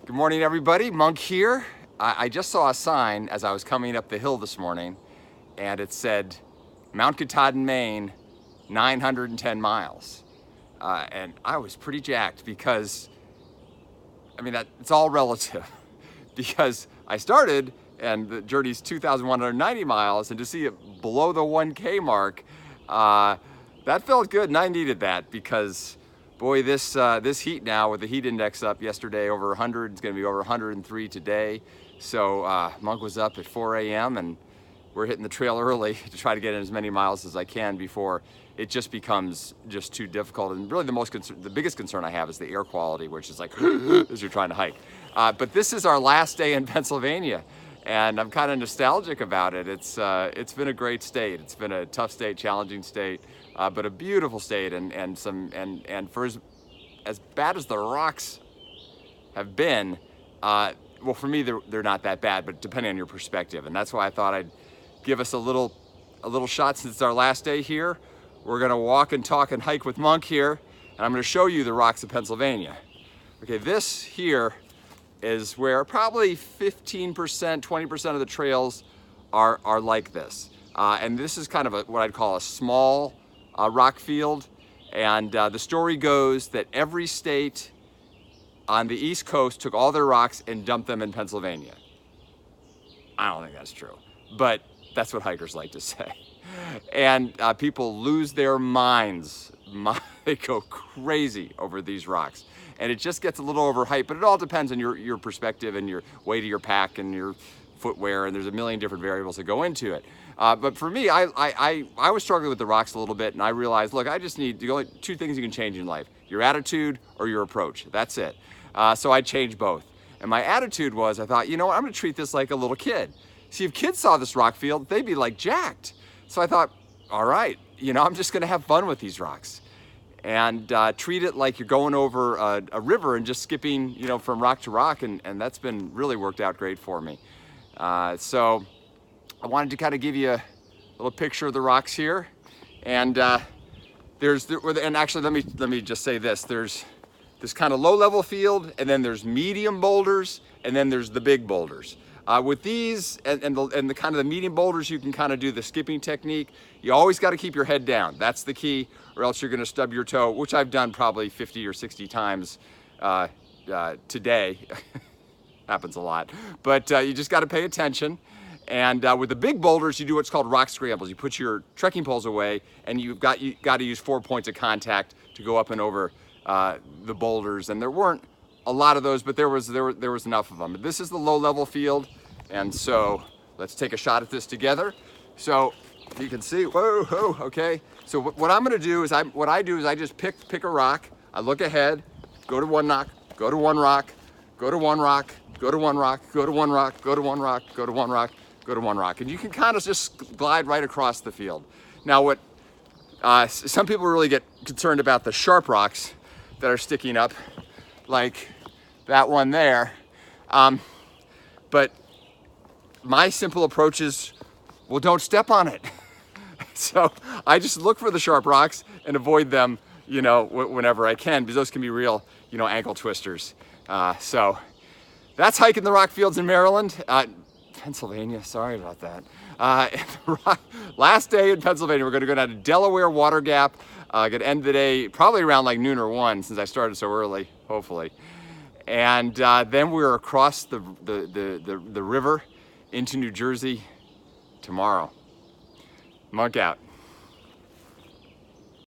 Good morning, everybody. Monk here. I just saw a sign as I was coming up the hill this morning, and it said, Mount Katahdin, Maine, 910 miles. And I was pretty jacked because, it's all relative. Because I started, and the journey's 2,190 miles, and to see it below the 1K mark, that felt good, and I needed that because boy, this heat now with the heat index up yesterday over 100, it's going to be over 103 today. So Monk was up at 4 a.m. and we're hitting the trail early to try to get in as many miles as I can before it just becomes just too difficult. And really the biggest concern I have is the air quality, which is like as you're trying to hike. But this is our last day in Pennsylvania, and I'm kind of nostalgic about it. It's been a great state. It's been a tough state, challenging state. But a beautiful state, and for as bad as the rocks have been, well, for me they're not that bad, but depending on your perspective, and that's why I thought I'd give us a little shot since it's our last day here. We're gonna walk and talk and hike with Monk here, and I'm gonna show you the rocks of Pennsylvania. Okay, this here is where probably 15%, 20% of the trails are like this, and this is kind of what I'd call a small rock field, and the story goes that every state on the East Coast took all their rocks and dumped them in Pennsylvania. I don't think that's true, but that's what hikers like to say. And people lose their minds. They go crazy over these rocks, and it just gets a little overhyped, but it all depends on your perspective and your weight of your pack and your footwear, and there's a million different variables that go into it. But for me, I was struggling with the rocks a little bit, and I realized, look, I just need only two things you can change in life: your attitude or your approach. That's it. So I changed both. And my attitude was, I thought, you know what, I'm gonna treat this like a little kid. See, if kids saw this rock field, they'd be like jacked. So I thought, all right, I'm just gonna have fun with these rocks and treat it like you're going over a river and just skipping, from rock to rock, and that's been really worked out great for me. So I wanted to kind of give you a little picture of the rocks here, and and actually let me just say this: there's this kind of low-level field, and then there's medium boulders, and then there's the big boulders. With these and the kind of the medium boulders, you can kind of do the skipping technique. You always got to keep your head down. That's the key, or else you're going to stub your toe, which I've done probably 50 or 60 times today. Happens a lot, but you just got to pay attention. And with the big boulders, you do what's called rock scrambles. You put your trekking poles away, and you got to use 4 points of contact to go up and over the boulders. And there weren't a lot of those, but there was enough of them. But this is the low-level field, and so let's take a shot at this together. So you can see, whoa, okay. So what I'm going to do is I just pick a rock. I look ahead, go to one rock, go to one rock, go to one rock, go to one rock, go to one rock, go to one rock, go to one rock, go to one rock, and you can kind of just glide right across the field. Now, what some people really get concerned about the sharp rocks that are sticking up, like that one there. But my simple approach is, well, don't step on it. So I just look for the sharp rocks and avoid them, whenever I can, because those can be real, ankle twisters. So that's hiking the rock fields in Maryland. Pennsylvania, sorry about that. Last day in Pennsylvania, we're gonna go down to Delaware Water Gap. Gonna end the day probably around like noon or 1, since I started so early, hopefully. And then we're across the river into New Jersey tomorrow. Monk out.